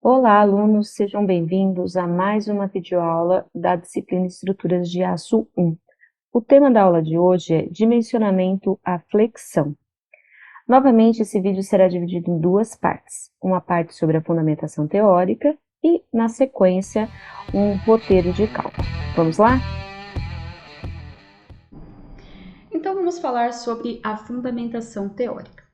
Olá, alunos, sejam bem-vindos a mais uma videoaula da disciplina Estruturas de Aço 1. O tema da aula de hoje é Dimensionamento à flexão. Novamente, esse vídeo será dividido em duas partes. Uma parte sobre a fundamentação teórica e, na sequência, um roteiro de cálculo. Vamos lá? Então, vamos falar sobre a fundamentação teórica.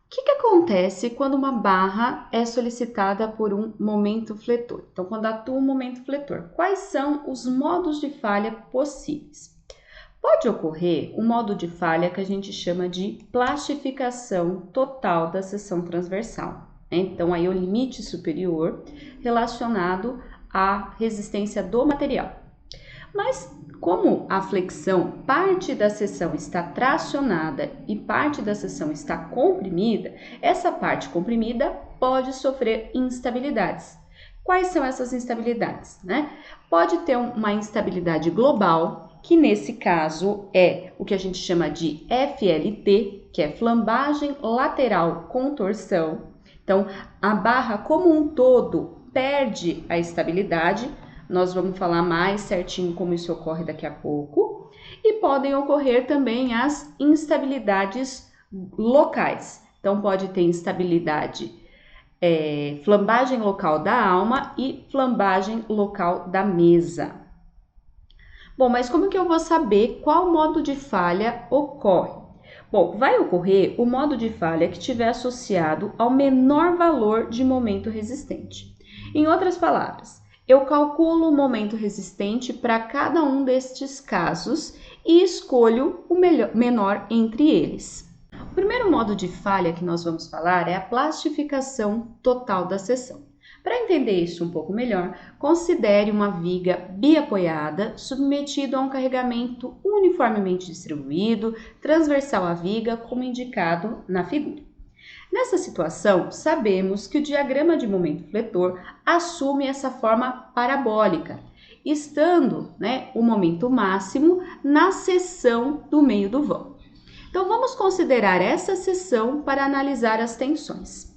O que acontece quando uma barra é solicitada por um momento fletor? Então, quando atua um momento fletor, quais são os modos de falha possíveis? Pode ocorrer um modo de falha que a gente chama de plastificação total da seção transversal. Então, aí é o limite superior relacionado à resistência do material. Mas como a flexão, parte da seção está tracionada e parte da seção está comprimida, essa parte comprimida pode sofrer instabilidades. Quais são essas instabilidades? Pode ter uma instabilidade global, que nesse caso é o que a gente chama de FLT, que é flambagem lateral com torção. Então, a barra como um todo perde a estabilidade. Nós vamos falar mais certinho como isso ocorre daqui a pouco. E podem ocorrer também as instabilidades locais. Então, pode ter instabilidade, flambagem local da alma e flambagem local da mesa. Bom, mas como que eu vou saber qual modo de falha ocorre? Bom, vai ocorrer o modo de falha que estiver associado ao menor valor de momento resistente. Em outras palavras, eu calculo o momento resistente para cada um destes casos e escolho o menor entre eles. O primeiro modo de falha que nós vamos falar é a plastificação total da seção. Para entender isso um pouco melhor, considere uma viga biapoiada submetida a um carregamento uniformemente distribuído, transversal à viga, como indicado na figura. Nessa situação, sabemos que o diagrama de momento fletor assume essa forma parabólica, estando o momento máximo na seção do meio do vão. Então, vamos considerar essa seção para analisar as tensões.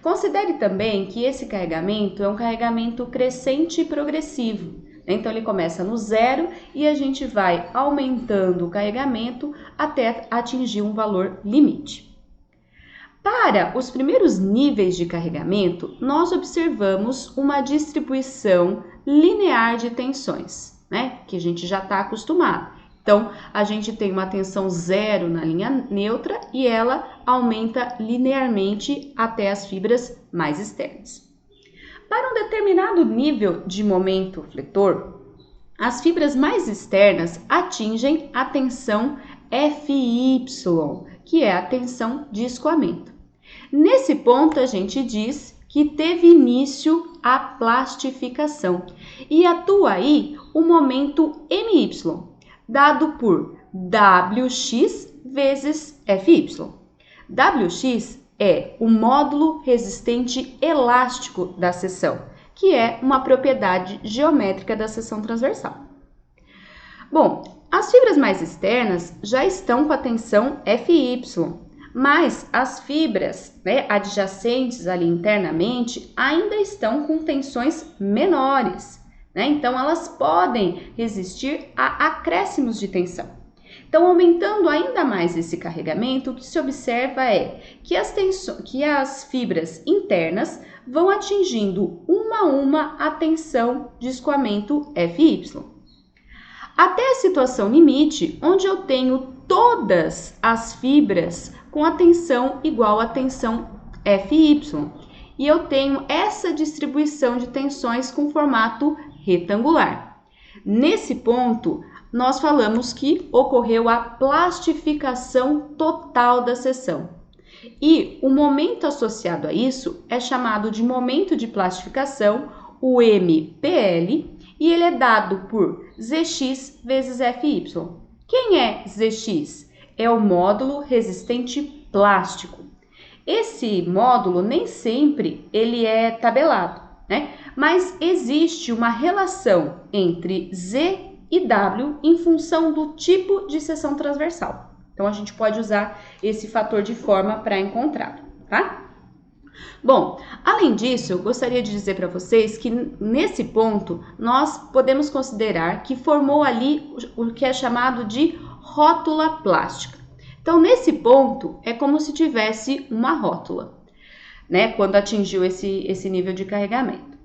Considere também que esse carregamento é um carregamento crescente e progressivo. Então, ele começa no zero e a gente vai aumentando o carregamento até atingir um valor limite. Para os primeiros níveis de carregamento, nós observamos uma distribuição linear de tensões, que a gente já está acostumado. Então, a gente tem uma tensão zero na linha neutra e ela aumenta linearmente até as fibras mais externas. Para um determinado nível de momento fletor, as fibras mais externas atingem a tensão FY, que é a tensão de escoamento. Nesse ponto, a gente diz que teve início a plastificação e atua aí o momento MY, dado por Wx vezes Fy. Wx é o módulo resistente elástico da seção, que é uma propriedade geométrica da seção transversal. Bom, as fibras mais externas já estão com a tensão Fy, mas as fibras adjacentes ali internamente ainda estão com tensões menores. Então, elas podem resistir a acréscimos de tensão. Então, aumentando ainda mais esse carregamento, o que se observa é que as fibras internas vão atingindo uma a uma a tensão de escoamento Fy. Até a situação limite, onde eu tenho todas as fibras com a tensão igual à tensão Fy. E eu tenho essa distribuição de tensões com formato retangular. Nesse ponto, nós falamos que ocorreu a plastificação total da seção. E o momento associado a isso é chamado de momento de plastificação, o MPL, e ele é dado por Zx vezes Fy. Quem é Zx? É o módulo resistente plástico. Esse módulo nem sempre ele é tabelado, mas existe uma relação entre Z e W em função do tipo de seção transversal. Então, a gente pode usar esse fator de forma para encontrar, tá? Bom, além disso, eu gostaria de dizer para vocês que nesse ponto nós podemos considerar que formou ali o que é chamado de rótula plástica. Então, nesse ponto, é como se tivesse uma rótula, né, quando atingiu esse nível de carregamento.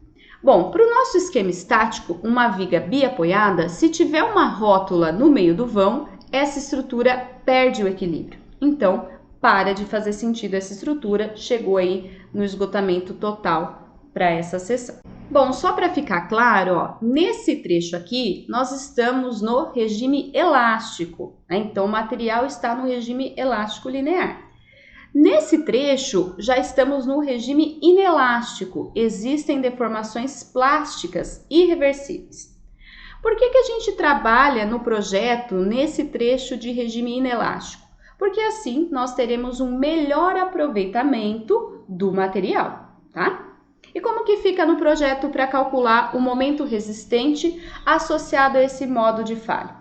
Bom, para o nosso esquema estático, uma viga biapoiada, se tiver uma rótula no meio do vão, essa estrutura perde o equilíbrio. Então, para de fazer sentido essa estrutura, chegou aí no esgotamento total para essa seção. Bom, só para ficar claro, ó, nesse trecho aqui, nós estamos no regime elástico, né? Então, o material está no regime elástico linear. Nesse trecho, já estamos no regime inelástico, existem deformações plásticas irreversíveis. Por que a gente trabalha no projeto nesse trecho de regime inelástico? Porque assim nós teremos um melhor aproveitamento do material, tá? E como que fica no projeto para calcular o momento resistente associado a esse modo de falha?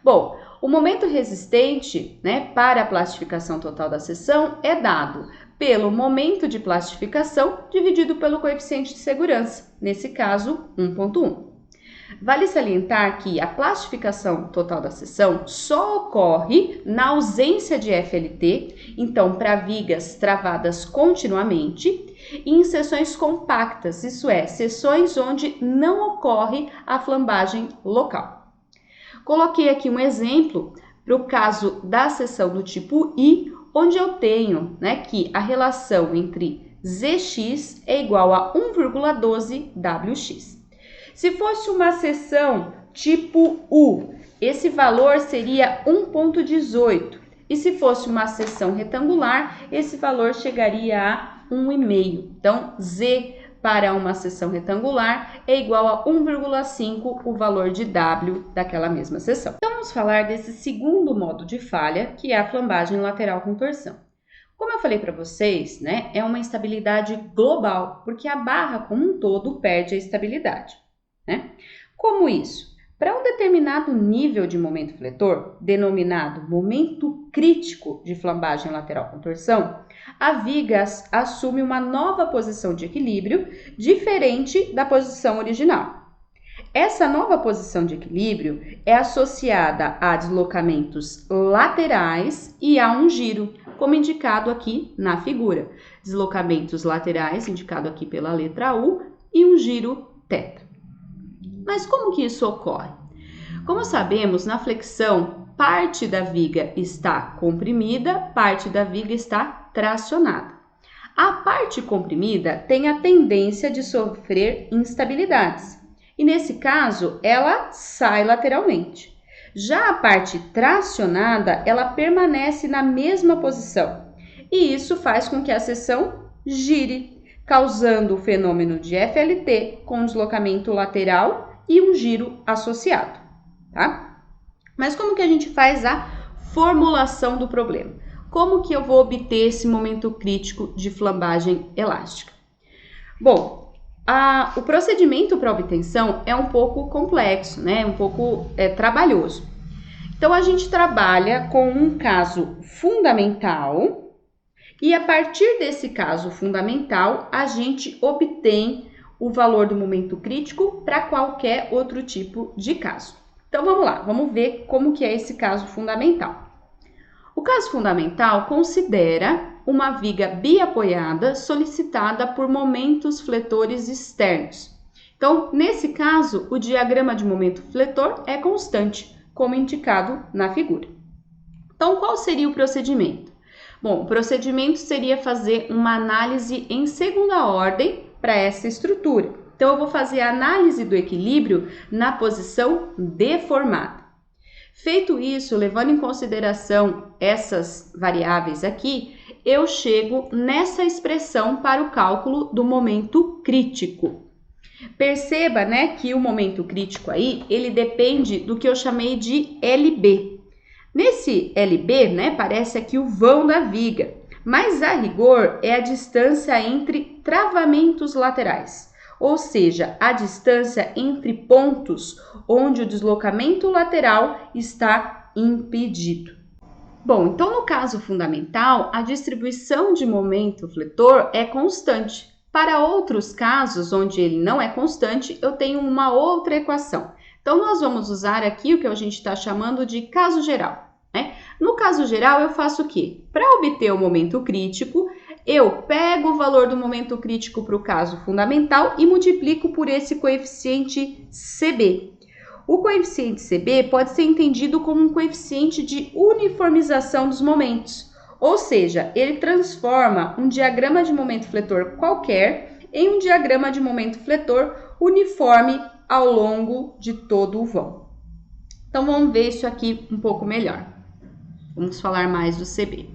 Bom, o momento resistente, né, para a plastificação total da seção é dado pelo momento de plastificação dividido pelo coeficiente de segurança, nesse caso 1,1. Vale salientar que a plastificação total da seção só ocorre na ausência de FLT, então para vigas travadas continuamente, e em seções compactas, isso é, seções onde não ocorre a flambagem local. Coloquei aqui um exemplo para o caso da seção do tipo I, onde eu tenho, né, que a relação entre Zx é igual a 1,12 Wx. Se fosse uma seção tipo U, esse valor seria 1,18. E se fosse uma seção retangular, esse valor chegaria a 1,5. Então, Z para uma seção retangular é igual a 1,5 o valor de W daquela mesma seção. Então, vamos falar desse segundo modo de falha, que é a flambagem lateral com torção. Como eu falei para vocês, né, é uma instabilidade global, porque a barra como um todo perde a estabilidade, né? Como isso? Para um determinado nível de momento fletor, denominado momento crítico de flambagem lateral com torção, a viga assume uma nova posição de equilíbrio diferente da posição original. Essa nova posição de equilíbrio é associada a deslocamentos laterais e a um giro, como indicado aqui na figura. Deslocamentos laterais, indicado aqui pela letra U, e um giro θ. Mas como que isso ocorre? Como sabemos, na flexão, parte da viga está comprimida, parte da viga está tracionada. A parte comprimida tem a tendência de sofrer instabilidades, e nesse caso, ela sai lateralmente. Já a parte tracionada, ela permanece na mesma posição, e isso faz com que a seção gire, causando o fenômeno de FLT com deslocamento lateral e um giro associado, tá? Mas como que a gente faz a formulação do problema? Como que eu vou obter esse momento crítico de flambagem elástica? Bom, o procedimento para obtenção é um pouco complexo, né? Um pouco trabalhoso. Então, a gente trabalha com um caso fundamental e a partir desse caso fundamental, a gente obtém o valor do momento crítico para qualquer outro tipo de caso. Então, vamos lá, vamos ver como que é esse caso fundamental. O caso fundamental considera uma viga biapoiada solicitada por momentos fletores externos. Então, nesse caso, o diagrama de momento fletor é constante, como indicado na figura. Então, qual seria o procedimento? Bom, o procedimento seria fazer uma análise em segunda ordem para essa estrutura. Então, eu vou fazer a análise do equilíbrio na posição deformada. Feito isso, levando em consideração essas variáveis aqui, eu chego nessa expressão para o cálculo do momento crítico. Perceba, né, que o momento crítico aí, ele depende do que eu chamei de LB. Nesse LB, né, parece aqui o vão da viga, mas a rigor é a distância entre travamentos laterais, ou seja, a distância entre pontos onde o deslocamento lateral está impedido. Bom, então no caso fundamental, a distribuição de momento fletor é constante. Para outros casos, onde ele não é constante, eu tenho uma outra equação. Então, nós vamos usar aqui o que a gente está chamando de caso geral, né? No caso geral, eu faço o quê? Para obter o momento crítico, eu pego o valor do momento crítico para o caso fundamental e multiplico por esse coeficiente CB. O coeficiente CB pode ser entendido como um coeficiente de uniformização dos momentos, ou seja, ele transforma um diagrama de momento fletor qualquer em um diagrama de momento fletor uniforme ao longo de todo o vão. Então, vamos ver isso aqui um pouco melhor. Vamos falar mais do CB.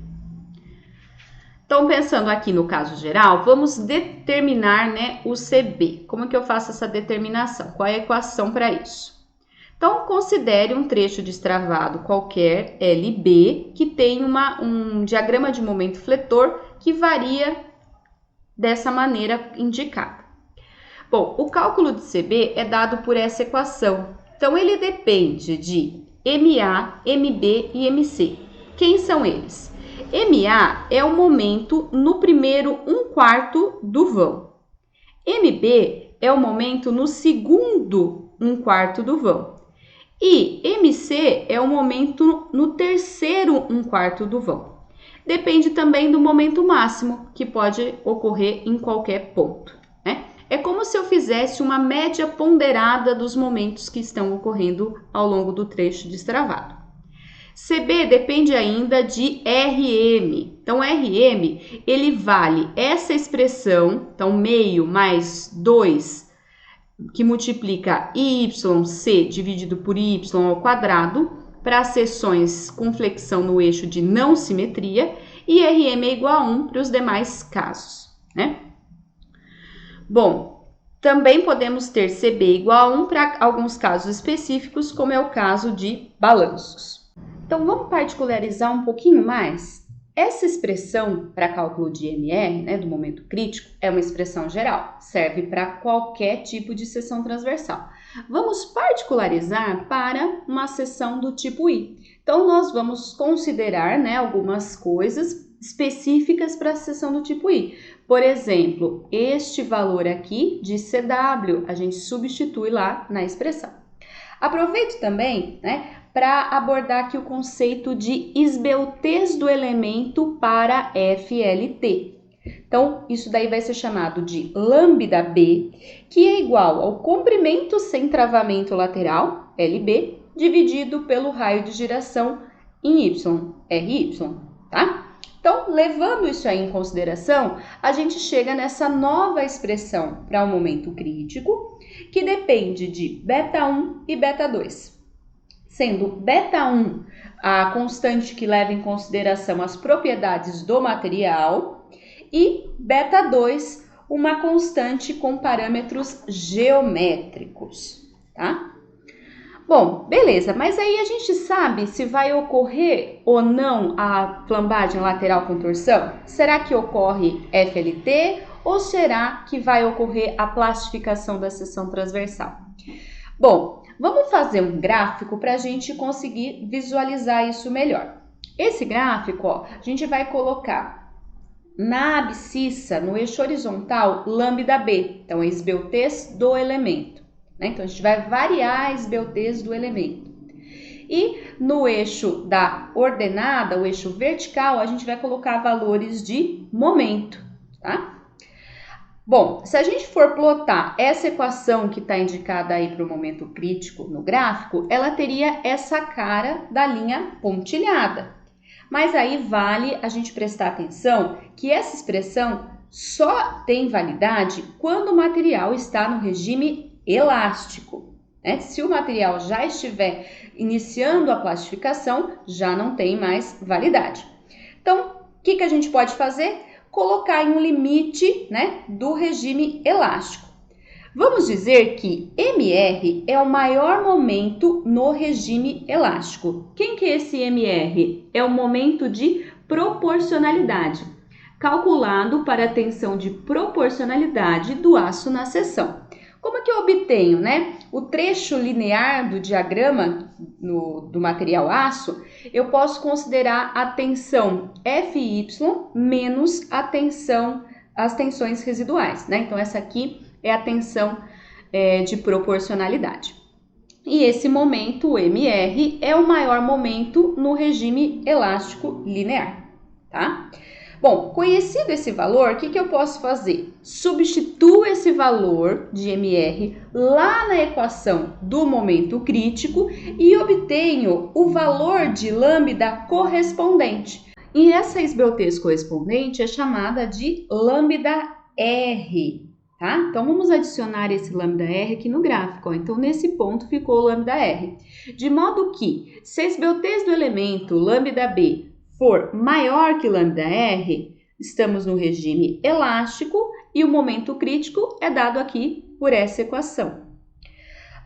Então, pensando aqui no caso geral, vamos determinar, né, o CB. Como que eu faço essa determinação? Qual é a equação para isso? Então, considere um trecho destravado qualquer, LB, que tem um diagrama de momento fletor que varia dessa maneira indicada. Bom, o cálculo de CB é dado por essa equação. Então, ele depende de MA, MB e MC. Quem são eles? MA é o momento no primeiro 1/4 do vão. MB é o momento no segundo 1/4 do vão. E MC é o momento no terceiro 1/4 do vão. Depende também do momento máximo, que pode ocorrer em qualquer ponto, né? É como se eu fizesse uma média ponderada dos momentos que estão ocorrendo ao longo do trecho destravado. CB depende ainda de RM. Então, RM, ele vale essa expressão, então meio mais 2, que multiplica YC dividido por Y ao quadrado para seções com flexão no eixo de não simetria e RM é igual a 1 para os demais casos, né? Bom, também podemos ter CB igual a 1 para alguns casos específicos, como é o caso de balanços. Então, vamos particularizar um pouquinho mais? Essa expressão para cálculo de MR, né, do momento crítico, é uma expressão geral, serve para qualquer tipo de seção transversal. Vamos particularizar para uma seção do tipo I. Então, nós vamos considerar, né, algumas coisas específicas para a seção do tipo I. Por exemplo, este valor aqui de CW, a gente substitui lá na expressão. Aproveito também, né, para abordar aqui o conceito de esbeltez do elemento para FLT. Então, isso daí vai ser chamado de lambda B, que é igual ao comprimento sem travamento lateral, LB, dividido pelo raio de giração em Y, RY, tá? Então, levando isso aí em consideração, a gente chega nessa nova expressão para o momento crítico, que depende de β1 e β2. Sendo β1 a constante que leva em consideração as propriedades do material e β2 uma constante com parâmetros geométricos, tá? Bom, beleza, mas aí a gente sabe se vai ocorrer ou não a flambagem lateral com torção? Será que ocorre FLT ou será que vai ocorrer a plastificação da seção transversal? Bom, vamos fazer um gráfico para a gente conseguir visualizar isso melhor. Esse gráfico, ó, a gente vai colocar na abscissa, no eixo horizontal, lambda B, então a esbeltez do elemento, né? Então a gente vai variar a esbeltez do elemento. E no eixo da ordenada, o eixo vertical, a gente vai colocar valores de momento, tá? Bom, se a gente for plotar essa equação que está indicada aí para o momento crítico no gráfico, ela teria essa cara da linha pontilhada. Mas aí vale a gente prestar atenção que essa expressão só tem validade quando o material está no regime elástico, né? Se o material já estiver iniciando a plastificação, já não tem mais validade. Então, o que a gente pode fazer? Colocar em um limite, né, do regime elástico. Vamos dizer que MR é o maior momento no regime elástico. Quem que é esse MR? É o momento de proporcionalidade, calculado para a tensão de proporcionalidade do aço na seção. Como é que eu obtenho, né, o trecho linear do diagrama do material aço? Eu posso considerar a tensão Fy menos as tensões residuais, né? Então, essa aqui é a tensão de proporcionalidade. E esse momento, o Mr, é o maior momento no regime elástico linear, tá? Bom, conhecido esse valor, o que eu posso fazer? Substituo esse valor de Mr lá na equação do momento crítico e obtenho o valor de lambda correspondente. E essa esbeltez correspondente é chamada de lambda R, tá? Então, vamos adicionar esse lambda R aqui no gráfico. Ó. Então, nesse ponto ficou o lambda R. De modo que, se a esbeltez do elemento lambda B for maior que lambda R, estamos no regime elástico e o momento crítico é dado aqui por essa equação.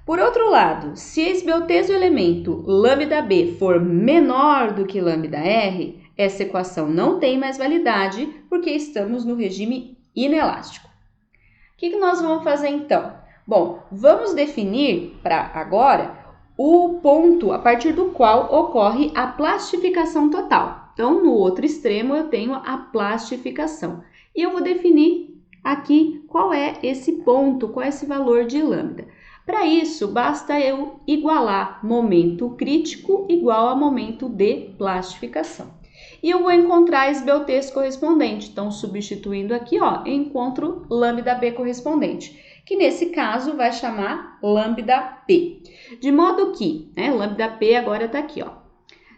Por outro lado, se a esbeltez do elemento lambda B for menor do que lambda R, essa equação não tem mais validade porque estamos no regime inelástico. O que nós vamos fazer então? Bom, vamos definir para agora o ponto a partir do qual ocorre a plastificação total. Então, no outro extremo eu tenho a plastificação. E eu vou definir aqui qual é esse ponto, qual é esse valor de lambda. Para isso, basta eu igualar momento crítico igual a momento de plastificação. E eu vou encontrar a esbeltez correspondente. Então, substituindo aqui, ó, eu encontro lambda B correspondente, que nesse caso vai chamar lambda P. De modo que, né, lambda P agora está aqui, ó.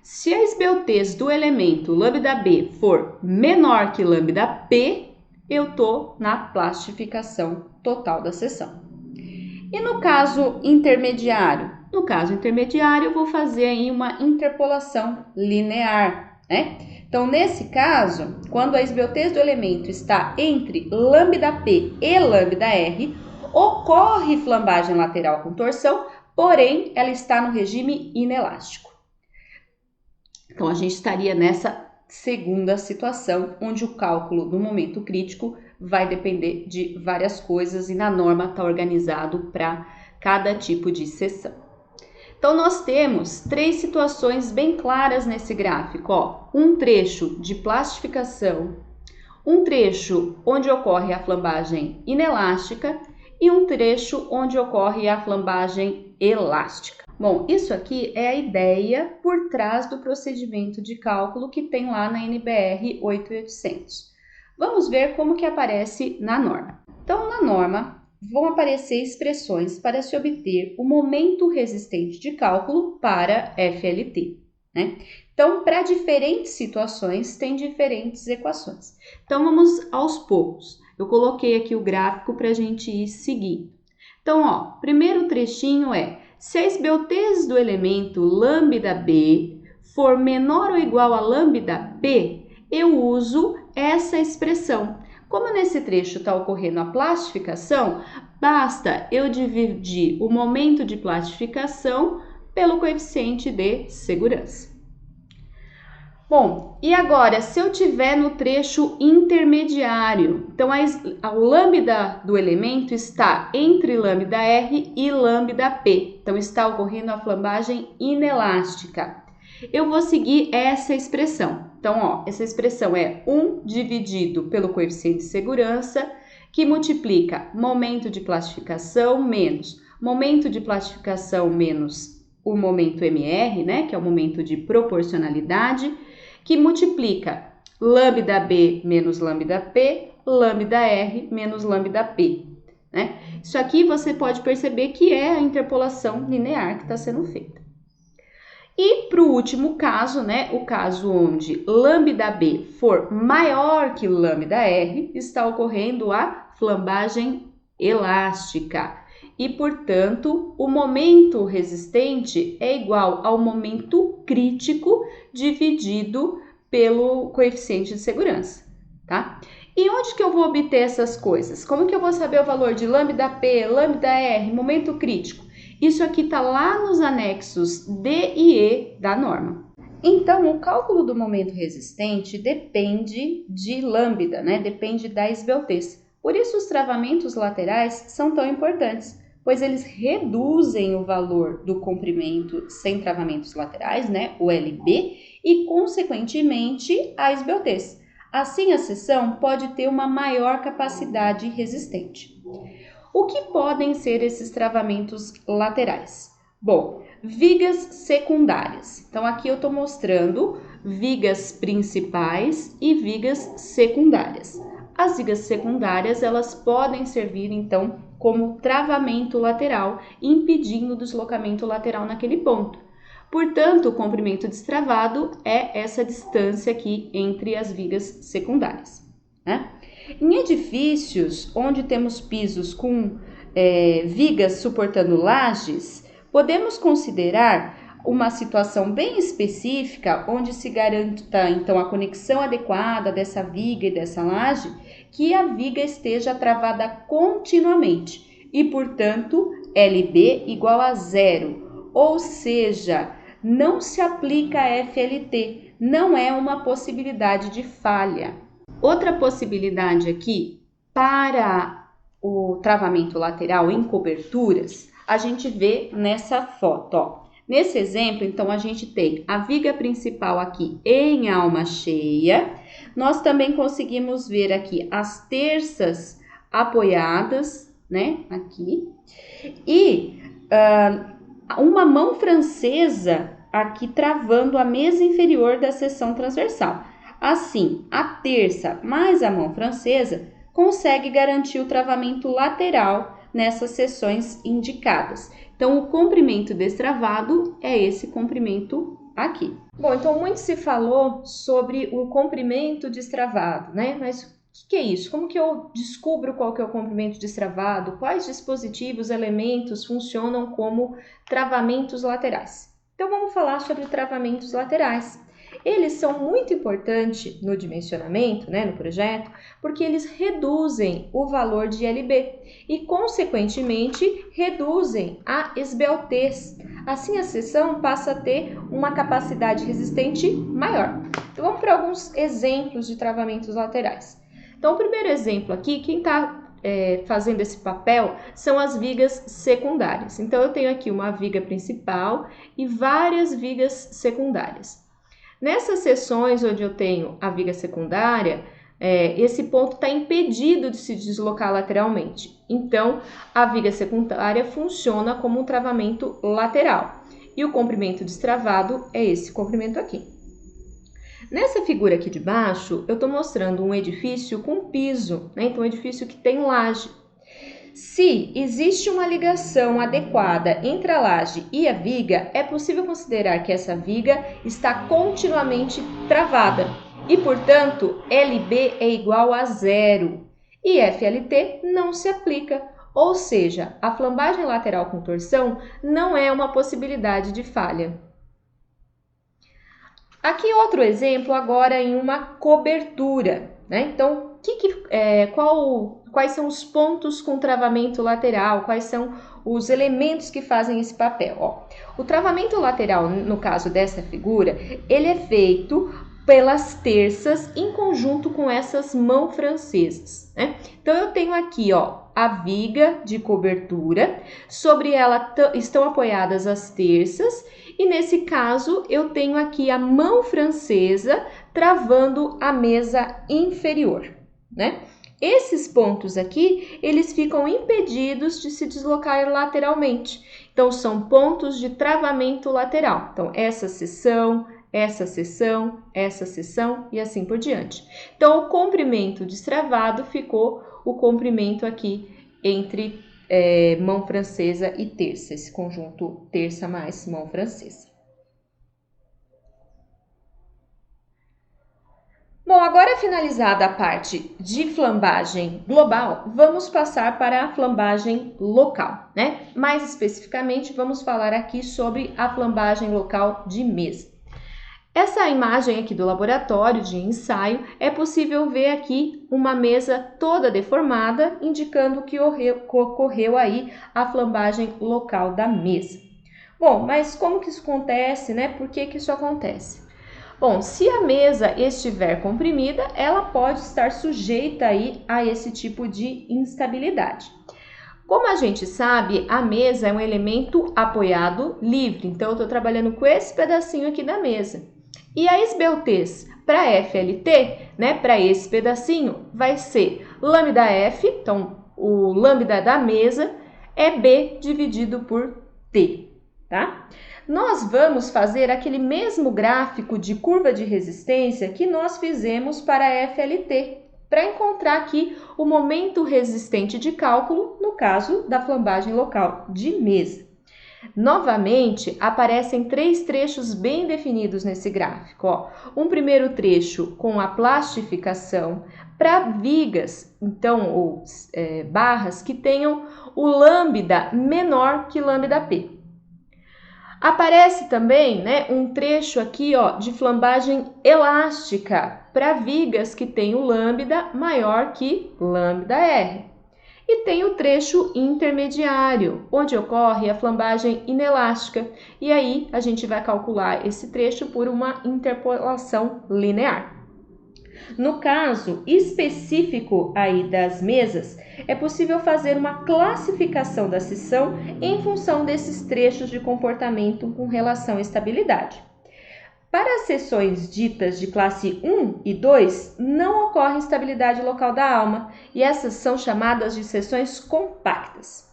Se a esbeltez do elemento lambda B for menor que lambda P, eu estou na plastificação total da seção. E no caso intermediário? No caso intermediário, eu vou fazer aí uma interpolação linear, né? Então, nesse caso, quando a esbeltez do elemento está entre lambda P e lambda R, ocorre flambagem lateral com torção, porém, ela está no regime inelástico. Então, a gente estaria nessa segunda situação, onde o cálculo do momento crítico vai depender de várias coisas e na norma está organizado para cada tipo de seção. Então, nós temos três situações bem claras nesse gráfico. Ó. Um trecho de plastificação, um trecho onde ocorre a flambagem inelástica e um trecho onde ocorre a flambagem elástica. Bom, isso aqui é a ideia por trás do procedimento de cálculo que tem lá na NBR 8800. Vamos ver como que aparece na norma. Então, na norma, vão aparecer expressões para se obter o momento resistente de cálculo para FLT, né? Então, para diferentes situações, tem diferentes equações. Então, vamos aos poucos. Eu coloquei aqui o gráfico para a gente ir seguindo. Então, ó, primeiro trechinho é, se a esbeltez do elemento lambda B for menor ou igual a lambda P, eu uso essa expressão. Como nesse trecho está ocorrendo a plastificação, basta eu dividir o momento de plastificação pelo coeficiente de segurança. Bom, e agora, se eu tiver no trecho intermediário, então o lambda do elemento está entre lambda R e lambda P, então está ocorrendo a flambagem inelástica. Eu vou seguir essa expressão. Então, ó, essa expressão é 1 dividido pelo coeficiente de segurança, que multiplica momento de plastificação menos o momento MR, né, que é o momento de proporcionalidade, que multiplica lambda B menos lambda P, lambda R menos lambda P, né? Isso aqui você pode perceber que é a interpolação linear que está sendo feita. E para o último caso, né, o caso onde lambda B for maior que lambda R, está ocorrendo a flambagem elástica. E, portanto, o momento resistente é igual ao momento crítico dividido pelo coeficiente de segurança, tá? E onde que eu vou obter essas coisas? Como que eu vou saber o valor de lambda P, lambda R, momento crítico? Isso aqui está lá nos anexos D e E da norma. Então, o cálculo do momento resistente depende de lambda, né? Depende da esbeltez. Por isso, os travamentos laterais são tão importantes, pois eles reduzem o valor do comprimento sem travamentos laterais, né, o LB, e, consequentemente, a esbeltez. Assim, a seção pode ter uma maior capacidade resistente. O que podem ser esses travamentos laterais? Bom, vigas secundárias. Então, aqui eu estou mostrando vigas principais e vigas secundárias. As vigas secundárias, elas podem servir, então, como travamento lateral, impedindo o deslocamento lateral naquele ponto. Portanto, o comprimento destravado é essa distância aqui entre as vigas secundárias, né? Em edifícios onde temos pisos com vigas suportando lajes, podemos considerar uma situação bem específica onde se garanta, então, a conexão adequada dessa viga e dessa laje, que a viga esteja travada continuamente e, portanto, LB igual a 0, ou seja, não se aplica a FLT, não é uma possibilidade de falha. Outra possibilidade aqui, para o travamento lateral em coberturas, a gente vê nessa foto, ó. Nesse exemplo, então, a gente tem a viga principal aqui em alma cheia. Nós também conseguimos ver aqui as terças apoiadas, né, aqui. E uma mão francesa aqui travando a mesa inferior da seção transversal. Assim, a terça mais a mão francesa consegue garantir o travamento lateral nessas seções indicadas. Então, o comprimento destravado é esse comprimento aqui. Bom, então muito se falou sobre o comprimento destravado, né? Mas o que é isso? Como que eu descubro qual que é o comprimento destravado? Quais dispositivos, elementos funcionam como travamentos laterais? Então, vamos falar sobre travamentos laterais. Eles são muito importantes no dimensionamento, né, no projeto, porque eles reduzem o valor de LB e, consequentemente, reduzem a esbeltez. Assim, a seção passa a ter uma capacidade resistente maior. Então, vamos para alguns exemplos de travamentos laterais. Então, o primeiro exemplo aqui, quem está fazendo esse papel são as vigas secundárias. Então, eu tenho aqui uma viga principal e várias vigas secundárias. Nessas seções onde eu tenho a viga secundária, esse ponto está impedido de se deslocar lateralmente. Então, a viga secundária funciona como um travamento lateral. E o comprimento destravado é esse comprimento aqui. Nessa figura aqui de baixo, eu estou mostrando um edifício com piso, né? Então, um edifício que tem laje. Se existe uma ligação adequada entre a laje e a viga, é possível considerar que essa viga está continuamente travada e, portanto, LB é igual a 0 e FLT não se aplica, ou seja, a flambagem lateral com torção não é uma possibilidade de falha. Aqui outro exemplo agora em uma cobertura, né? Então, quais são os pontos com travamento lateral? Quais são os elementos que fazem esse papel? Ó, o travamento lateral, no caso dessa figura, ele é feito pelas terças em conjunto com essas mãos francesas, né? Então, eu tenho aqui, ó, a viga de cobertura, sobre ela estão apoiadas as terças, e nesse caso, eu tenho aqui a mão francesa travando a mesa inferior, né? Esses pontos aqui, eles ficam impedidos de se deslocar lateralmente. Então, são pontos de travamento lateral. Então, essa seção e assim por diante. Então, o comprimento destravado ficou o comprimento aqui entre mão francesa e terça, esse conjunto terça mais mão francesa. Bom, agora finalizada a parte de flambagem global, vamos passar para a flambagem local, né? Mais especificamente, vamos falar aqui sobre a flambagem local de mesa. Essa imagem aqui do laboratório de ensaio, é possível ver aqui uma mesa toda deformada, indicando que ocorreu aí a flambagem local da mesa. Bom, mas como que isso acontece, né? Por que isso acontece? Bom, se a mesa estiver comprimida, ela pode estar sujeita aí a esse tipo de instabilidade. Como a gente sabe, a mesa é um elemento apoiado livre, então eu estou trabalhando com esse pedacinho aqui da mesa. E a esbeltez para FLT, né, para esse pedacinho, vai ser lambda F, então o lambda da mesa é B dividido por T, tá? Nós vamos fazer aquele mesmo gráfico de curva de resistência que nós fizemos para a FLT, para encontrar aqui o momento resistente de cálculo, no caso da flambagem local de mesa. Novamente, aparecem 3 trechos bem definidos nesse gráfico. Ó. Um primeiro trecho com a plastificação para vigas, então, ou barras que tenham o lambda menor que lambda P. Aparece também, né, um trecho aqui, ó, de flambagem elástica para vigas que tem o lambda maior que lambda R. E tem o trecho intermediário, onde ocorre a flambagem inelástica. E aí a gente vai calcular esse trecho por uma interpolação linear. No caso específico aí das mesas, é possível fazer uma classificação da seção em função desses trechos de comportamento com relação à estabilidade. Para as seções ditas de classe 1 e 2, não ocorre estabilidade local da alma, e essas são chamadas de seções compactas.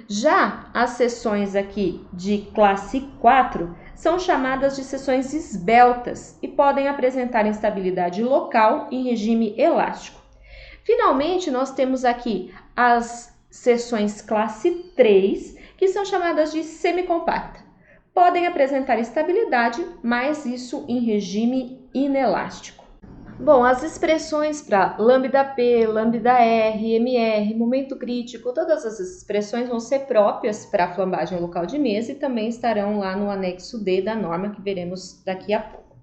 Já as seções aqui de classe 4 são chamadas de seções esbeltas e podem apresentar instabilidade local em regime elástico. Finalmente, nós temos aqui as seções classe 3, que são chamadas de semicompacta. Podem apresentar estabilidade, mas isso em regime inelástico. Bom, as expressões para lambda P, lambda R, MR, momento crítico, todas as expressões vão ser próprias para a flambagem local de mesa e também estarão lá no anexo D da norma que veremos daqui a pouco.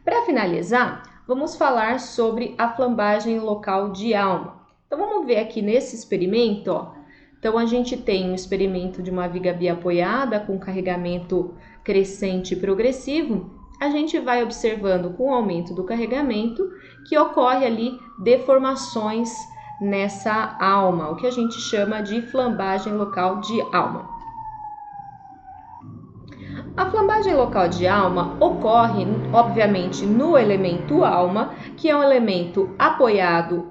Para finalizar, vamos falar sobre a flambagem local de alma. Então vamos ver aqui nesse experimento, ó. Então a gente tem um experimento de uma viga biapoiada com carregamento crescente e progressivo. A gente vai observando com o aumento do carregamento que ocorre ali deformações nessa alma, o que a gente chama de flambagem local de alma. A flambagem local de alma ocorre, obviamente, no elemento alma, que é um elemento apoiado,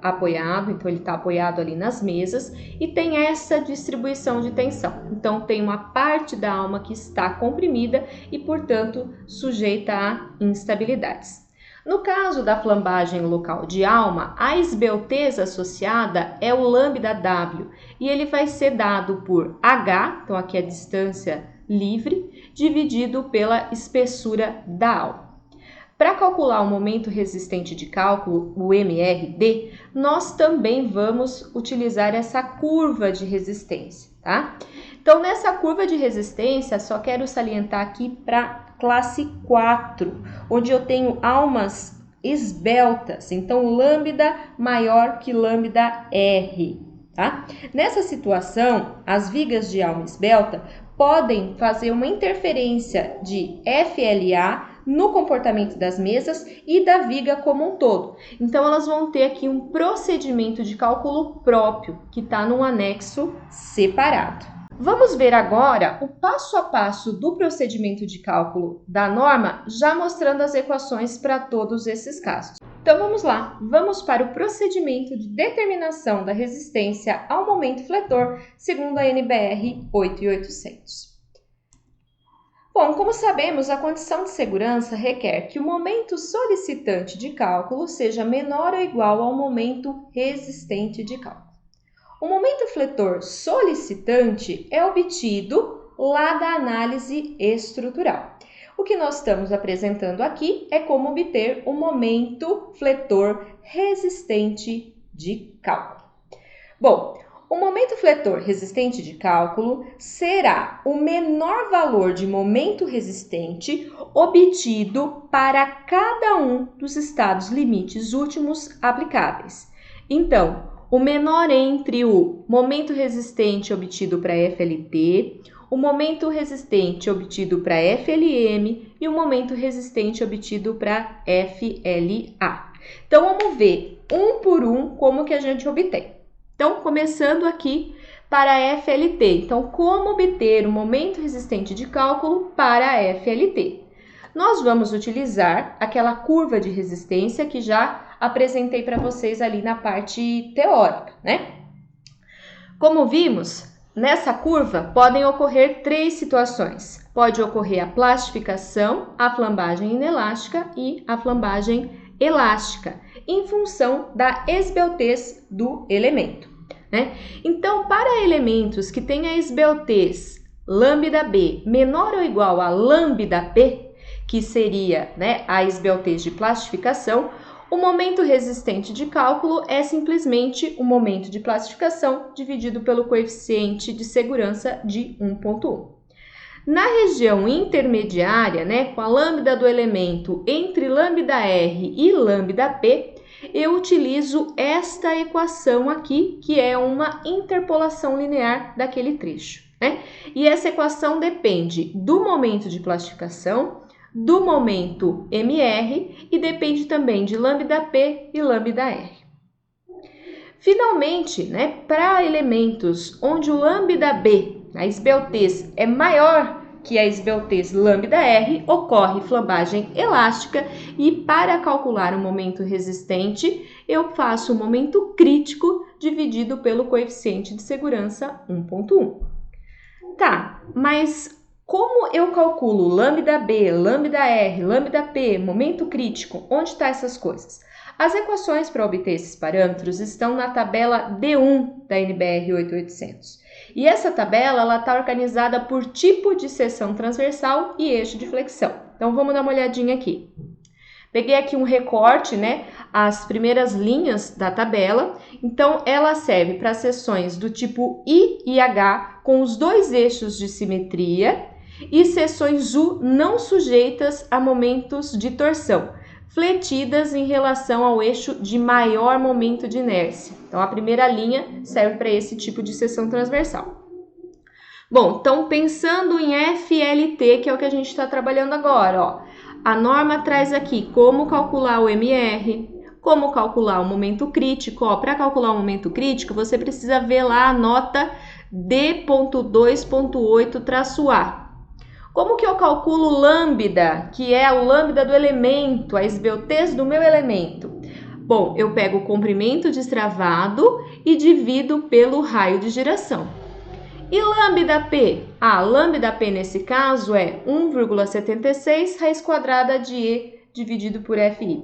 então ele está apoiado ali nas mesas e tem essa distribuição de tensão. Então, tem uma parte da alma que está comprimida e, portanto, sujeita a instabilidades. No caso da flambagem local de alma, a esbeltez associada é o lambda W e ele vai ser dado por H, então aqui é a distância livre, dividido pela espessura da alma. Para calcular o momento resistente de cálculo, o MRD, nós também vamos utilizar essa curva de resistência, tá? Então, nessa curva de resistência, só quero salientar aqui para classe 4, onde eu tenho almas esbeltas, então lambda maior que lambda R, tá? Nessa situação, as vigas de alma esbelta podem fazer uma interferência de FLA no comportamento das mesas e da viga como um todo. Então, elas vão ter aqui um procedimento de cálculo próprio, que está num anexo separado. Vamos ver agora o passo a passo do procedimento de cálculo da norma, já mostrando as equações para todos esses casos. Então, vamos lá. Vamos para o procedimento de determinação da resistência ao momento fletor, segundo a NBR 8800. Bom, como sabemos, a condição de segurança requer que o momento solicitante de cálculo seja menor ou igual ao momento resistente de cálculo. O momento fletor solicitante é obtido lá da análise estrutural. O que nós estamos apresentando aqui é como obter o momento fletor resistente de cálculo. Bom, o momento fletor resistente de cálculo será o menor valor de momento resistente obtido para cada um dos estados limites últimos aplicáveis. Então, o menor entre o momento resistente obtido para FLT, o momento resistente obtido para FLM e o momento resistente obtido para FLA. Então, vamos ver um por um como que a gente obtém. Então, começando aqui para FLT. Então, como obter o momento resistente de cálculo para FLT? Nós vamos utilizar aquela curva de resistência que já apresentei para vocês ali na parte teórica, né? Como vimos, nessa curva podem ocorrer 3 situações. Pode ocorrer a plastificação, a flambagem inelástica e a flambagem elástica, em função da esbeltez do elemento, né? Então, para elementos que têm a esbeltez lambda-b menor ou igual a lambda-p, que seria, né, a esbeltez de plastificação, o momento resistente de cálculo é simplesmente o momento de plastificação dividido pelo coeficiente de segurança de 1,1. Na região intermediária, né, com a lambda do elemento entre lambda-r e lambda-p, eu utilizo esta equação aqui, que é uma interpolação linear daquele trecho, né? E essa equação depende do momento de plastificação, do momento MR e depende também de lambda-p e lambda-r. Finalmente, né, para elementos onde o lambda-b, a esbeltez, é maior que a esbeltez lambda-r, ocorre flambagem elástica e para calcular o momento resistente, eu faço o momento crítico dividido pelo coeficiente de segurança 1,1. Tá, mas como eu calculo lambda-b, lambda-r, lambda-p, momento crítico? Onde estão essas coisas? As equações para obter esses parâmetros estão na tabela D1 da NBR 8800. E essa tabela está organizada por tipo de seção transversal e eixo de flexão. Então, vamos dar uma olhadinha aqui. Peguei aqui um recorte, né, as primeiras linhas da tabela. Então, ela serve para seções do tipo I e H com os 2 eixos de simetria e seções U não sujeitas a momentos de torção, fletidas em relação ao eixo de maior momento de inércia. Então, a primeira linha serve para esse tipo de seção transversal. Bom, então, pensando em FLT, que é o que a gente está trabalhando agora, ó, a norma traz aqui como calcular o MR, como calcular o momento crítico. Para calcular o momento crítico, você precisa ver lá a nota D.2.8-A. Como que eu calculo lambda, que é o lambda do elemento, a esbeltez do meu elemento? Bom, eu pego o comprimento destravado e divido pelo raio de giração. E lambda-p? Lambda-p nesse caso é 1,76 raiz quadrada de E dividido por FY.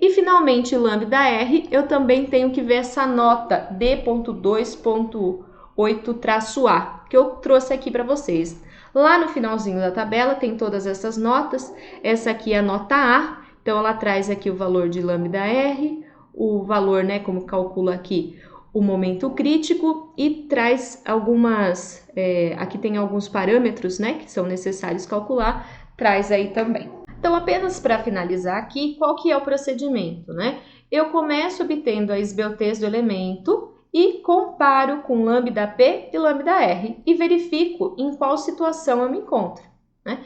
E finalmente, lambda-r, eu também tenho que ver essa nota D.2.8-A, que eu trouxe aqui para vocês. Lá no finalzinho da tabela tem todas essas notas. Essa aqui é a nota A, então ela traz aqui o valor de lambda-r, o valor, né, como calcula aqui, o momento crítico e traz algumas, aqui tem alguns parâmetros, né, que são necessários calcular, traz aí também. Então, apenas para finalizar aqui, qual que é o procedimento, né? Eu começo obtendo a esbeltez do elemento e comparo com lambda-p e lambda-r e verifico em qual situação eu me encontro, né?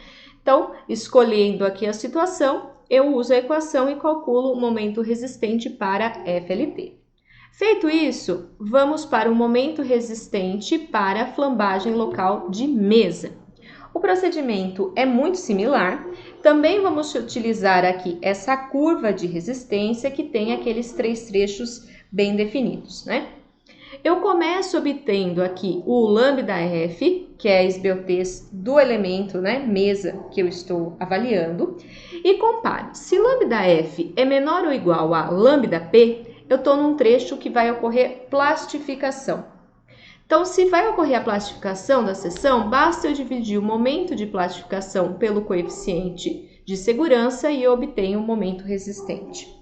Então, escolhendo aqui a situação, eu uso a equação e calculo o momento resistente para FLT. Feito isso, vamos para o momento resistente para flambagem local de mesa. O procedimento é muito similar. Também vamos utilizar aqui essa curva de resistência que tem aqueles 3 trechos bem definidos, né? Eu começo obtendo aqui o lambda-f, que é a esbeltez do elemento, né, mesa, que eu estou avaliando, e comparo. Se lambda-f é menor ou igual a lambda-p, eu estou num trecho que vai ocorrer plastificação. Então, se vai ocorrer a plastificação da seção, basta eu dividir o momento de plastificação pelo coeficiente de segurança e eu obtenho o momento resistente.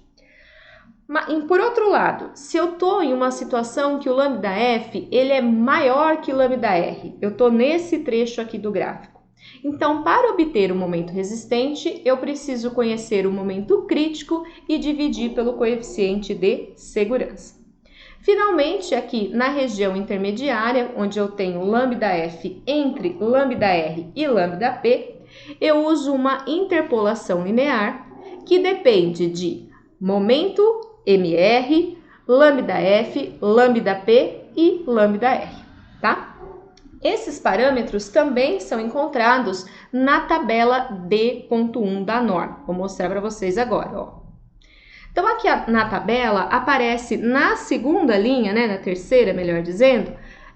Por outro lado, se eu estou em uma situação que o lambda-f ele é maior que lambda-r, eu estou nesse trecho aqui do gráfico. Então, para obter o momento resistente, eu preciso conhecer o momento crítico e dividir pelo coeficiente de segurança. Finalmente, aqui na região intermediária, onde eu tenho λf entre λr e λp, eu uso uma interpolação linear que depende de momento mr, λf, λp e λr, tá? Esses parâmetros também são encontrados na tabela D.1 da norma. Vou mostrar para vocês agora, ó. Então, aqui na tabela aparece na segunda linha, né, na terceira, melhor dizendo,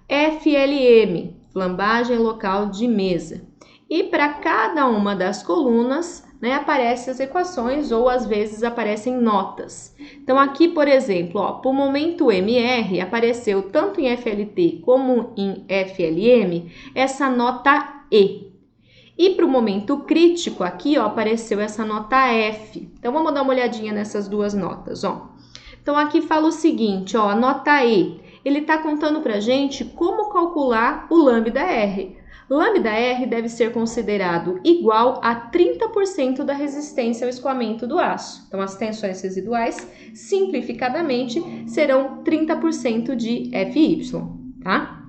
FLM, flambagem local de mesa. E para cada uma das colunas, né, aparecem as equações ou às vezes aparecem notas. Então, aqui, por exemplo, ó, para o momento MR, apareceu tanto em FLT como em FLM essa nota E. E para o momento crítico, aqui, ó, apareceu essa nota F. Então, vamos dar uma olhadinha nessas duas notas, ó. Então, aqui fala o seguinte, ó, a nota E, ele está contando para a gente como calcular o λr. λr deve ser considerado igual a 30% da resistência ao escoamento do aço. Então, as tensões residuais, simplificadamente, serão 30% de Fy, tá?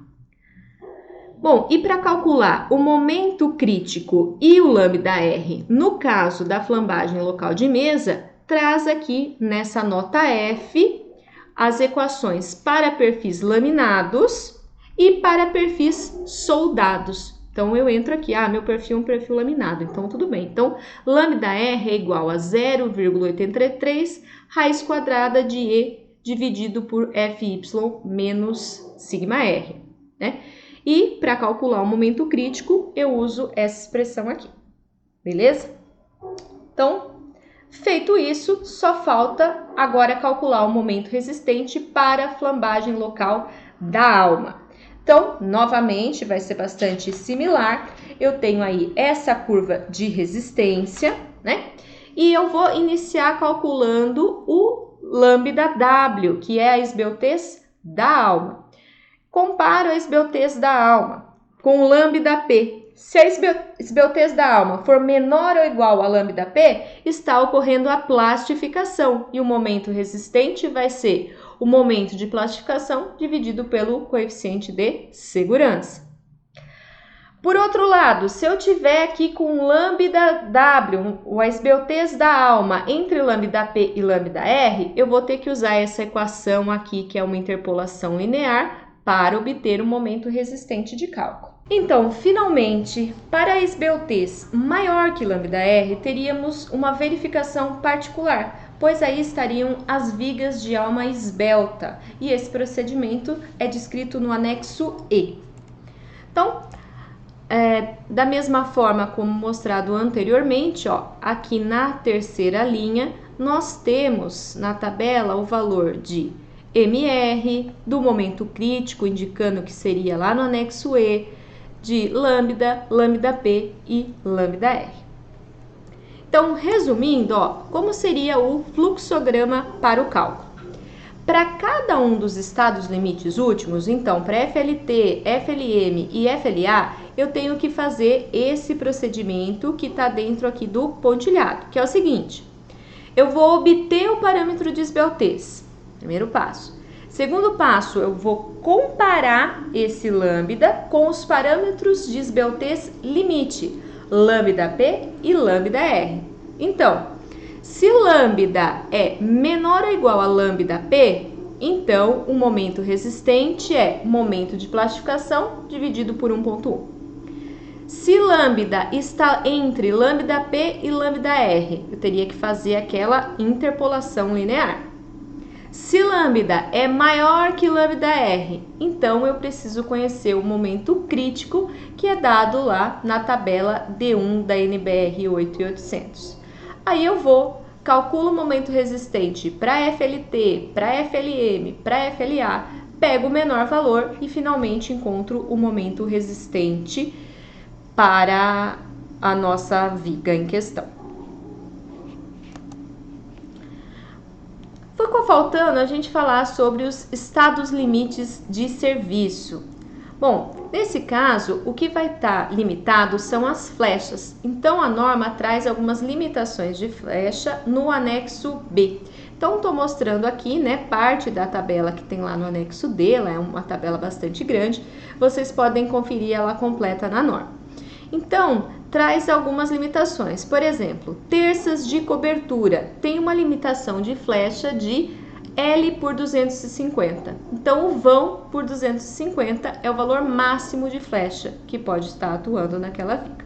Bom, e para calcular o momento crítico e o λr, no caso da flambagem local de mesa, traz aqui nessa nota F as equações para perfis laminados e para perfis soldados. Então, eu entro aqui, meu perfil é um perfil laminado, então tudo bem. Então, λr é igual a 0,83 raiz quadrada de E dividido por Fy menos sigma R, né? E para calcular o momento crítico, eu uso essa expressão aqui, beleza? Então, feito isso, só falta agora calcular o momento resistente para a flambagem local da alma. Então, novamente, vai ser bastante similar. Eu tenho aí essa curva de resistência, né? E eu vou iniciar calculando o λw, que é a esbeltez da alma. Comparo a esbeltez da alma com o λp. Se a esbeltez da alma for menor ou igual a λp, está ocorrendo a plastificação e o momento resistente vai ser o momento de plastificação dividido pelo coeficiente de segurança. Por outro lado, se eu tiver aqui com λw, a esbeltez da alma entre λp e λr, eu vou ter que usar essa equação aqui, que é uma interpolação linear, para obter um momento resistente de cálculo. Então, finalmente, para a esbeltez maior que λr, teríamos uma verificação particular, pois aí estariam as vigas de alma esbelta, e esse procedimento é descrito no anexo E. Então, da mesma forma como mostrado anteriormente, ó, aqui na terceira linha, nós temos na tabela o valor de MR, do momento crítico, indicando que seria lá no anexo E, de lambda, λp e λr. Então, resumindo, ó, como seria o fluxograma para o cálculo? Para cada um dos estados limites últimos, então, para FLT, FLM e FLA, eu tenho que fazer esse procedimento que está dentro aqui do pontilhado, que é o seguinte: eu vou obter o parâmetro de esbeltez. Primeiro passo. Segundo passo, eu vou comparar esse lambda com os parâmetros de esbeltez limite, λp e λr. Então, se lambda é menor ou igual a λp, então o momento resistente é momento de plastificação dividido por 1,1. Se lambda está entre λp e λr, eu teria que fazer aquela interpolação linear. Se lambda é maior que λr, então eu preciso conhecer o momento crítico que é dado lá na tabela D1 da NBR 8800. Aí eu calculo o momento resistente para FLT, para FLM, para FLA, pego o menor valor e finalmente encontro o momento resistente para a nossa viga em questão. Ficou faltando a gente falar sobre os estados limites de serviço. Bom, nesse caso, o que vai estar limitado são as flechas. Então, a norma traz algumas limitações de flecha no anexo B. Então, estou mostrando aqui, né, parte da tabela que tem lá no anexo D, ela é uma tabela bastante grande, vocês podem conferir ela completa na norma. Então, traz algumas limitações, por exemplo, terças de cobertura, tem uma limitação de flecha de L por 250, então o vão por 250 é o valor máximo de flecha que pode estar atuando naquela viga.